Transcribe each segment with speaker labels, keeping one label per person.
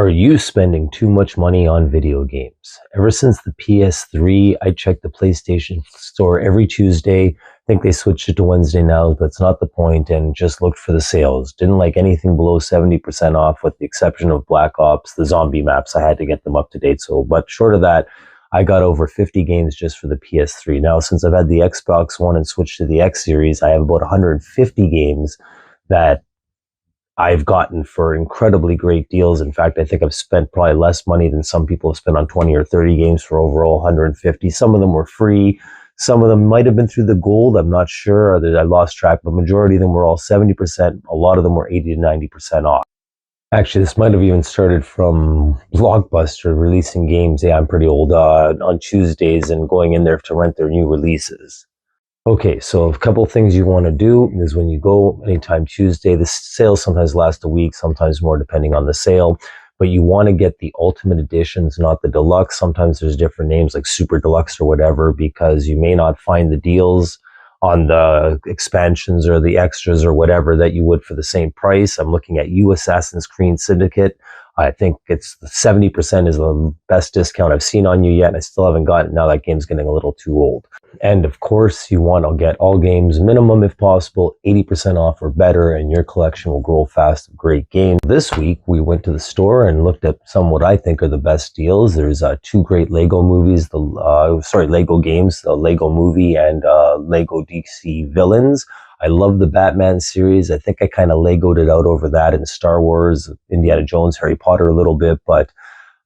Speaker 1: Are you spending too much money on video games? Ever since the PS3, I check the PlayStation Store every Tuesday. I think they switched it to Wednesday now. That's not the point, and just looked for the sales. Didn't like anything below 70% off, with the exception of Black Ops, the zombie maps. I had to get them up to date. So, but short of that, I got over 50 games just for the PS3. Now, since I've had the Xbox One and switched to the X Series, I have about 150 games that I've gotten for incredibly great deals. In fact, I think I've spent probably less money than some people have spent on 20 or 30 games for overall 150. Some of them were free. Some of them might have been through the gold. I'm not sure. I lost track, but majority of them were all 70%. A lot of them were 80 to 90% off. Actually, this might have even started from Blockbuster releasing games. Yeah, I'm pretty old, on Tuesdays and going in there to rent their new releases. Okay, so a couple of things you want to do is when you go anytime Tuesday, the sales sometimes last a week, sometimes more depending on the sale, but you want to get the ultimate editions, not the deluxe. Sometimes there's different names like super deluxe or whatever, because you may not find the deals on the expansions or the extras or whatever that you would for the same price. I'm looking at Assassin's Creed Syndicate. I think it's 70% is the best discount I've seen on you yet, and I still haven't gotten it. Now that game's getting a little too old. And of course, you want to get all games minimum, if possible, 80% off or better, and your collection will grow fast of great games. This week, we went to the store and looked at some what I think are the best deals. There's two great Lego movies, Lego games, the Lego Movie and Lego DC Villains. I love the Batman series. I think I kind of Legoed it out over that in Star Wars, Indiana Jones, Harry Potter a little bit, but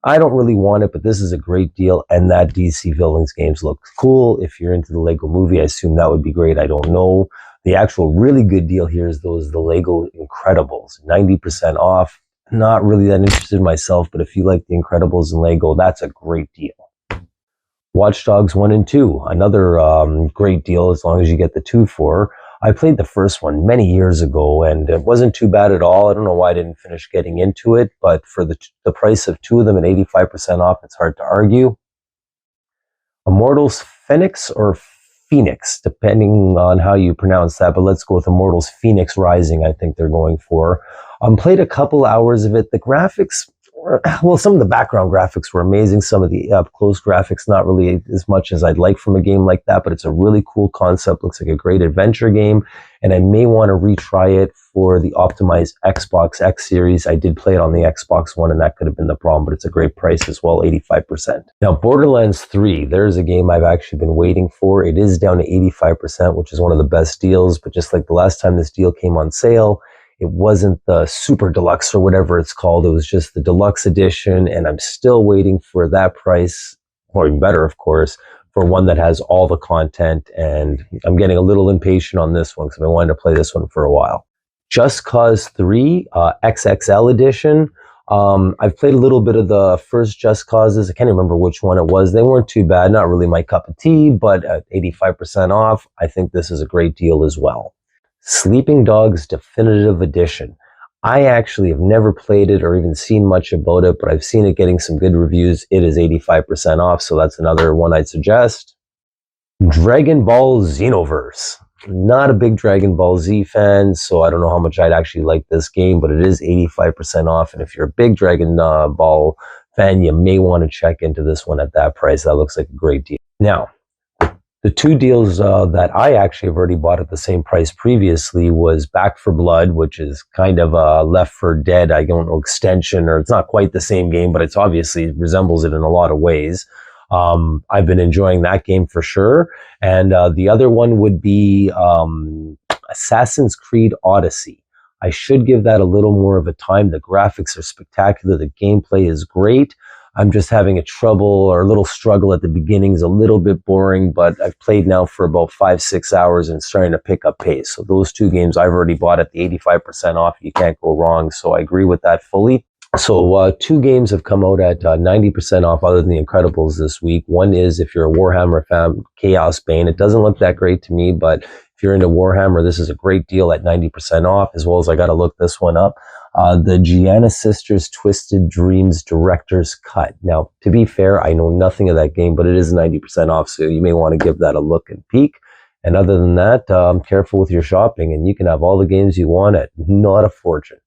Speaker 1: I don't really want it, but this is a great deal, and that DC Villains games look cool. If you're into the Lego Movie, I assume that would be great. I don't know. The actual really good deal here is the Lego Incredibles, 90% off. Not really that interested myself, but if you like the Incredibles and Lego, that's a great deal. Watch Dogs 1 and 2, another great deal as long as you get the 2 for. I played the first one many years ago, and it wasn't too bad at all. I don't know why I didn't finish getting into it, but for the price of 2 of them at 85% off, it's hard to argue. Immortals Phoenix or Phoenix, depending on how you pronounce that, but let's go with Immortals Phoenix Rising, I think they're going for. Played a couple hours of it. The graphics, well, some of the background graphics were amazing. Some of the up-close graphics, not really as much as I'd like from a game like that, but it's a really cool concept. Looks like a great adventure game, and I may want to retry it for the optimized Xbox X Series. I did play it on the Xbox One, and that could have been the problem, but it's a great price as well, 85%. Now, Borderlands 3, there's a game I've actually been waiting for. It is down to 85%, which is one of the best deals, but just like the last time this deal came on sale, it wasn't the super deluxe or whatever it's called. It was just the deluxe edition, and I'm still waiting for that price, or even better, of course, for one that has all the content, and I'm getting a little impatient on this one because I've been wanting to play this one for a while. Just Cause 3 XXL edition. I've played a little bit of the first Just Causes. I can't remember which one it was. They weren't too bad. Not really my cup of tea, but at 85% off, I think this is a great deal as well. Sleeping Dogs Definitive Edition. I actually have never played it or even seen much about it, but I've seen it getting some good reviews. It is 85% off, so that's another one I'd suggest. Dragon Ball Xenoverse. Not a big Dragon Ball Z fan, so I don't know how much I'd actually like this game, but it is 85% off, and if you're a big Dragon Ball fan, you may want to check into this one at that price. That looks like a great deal. Now, the 2 deals that I actually have already bought at the same price previously was Back 4 Blood, which is kind of a Left 4 Dead, I don't know, extension, or it's not quite the same game, but it's obviously resembles it in a lot of ways. I've been enjoying that game for sure. And the other one would be Assassin's Creed Odyssey. I should give that a little more of a time. The graphics are spectacular. The gameplay is great. I'm just having a little struggle at the beginning. It's a little bit boring, but I've played now for about 5-6 hours and starting to pick up pace. So those 2 games I've already bought at the 85% off. You can't go wrong. So I agree with that fully. So 2 games have come out at 90% off other than the Incredibles this week. One is, if you're a Warhammer fan, Chaos Bane. It doesn't look that great to me, but if you're into Warhammer, this is a great deal at 90% off, as well as I got to look this one up. The Gianna Sisters Twisted Dreams Director's Cut. Now, to be fair, I know nothing of that game, but it is 90% off, so you may want to give that a look and peek. And other than that, careful with your shopping, and you can have all the games you want at not a fortune.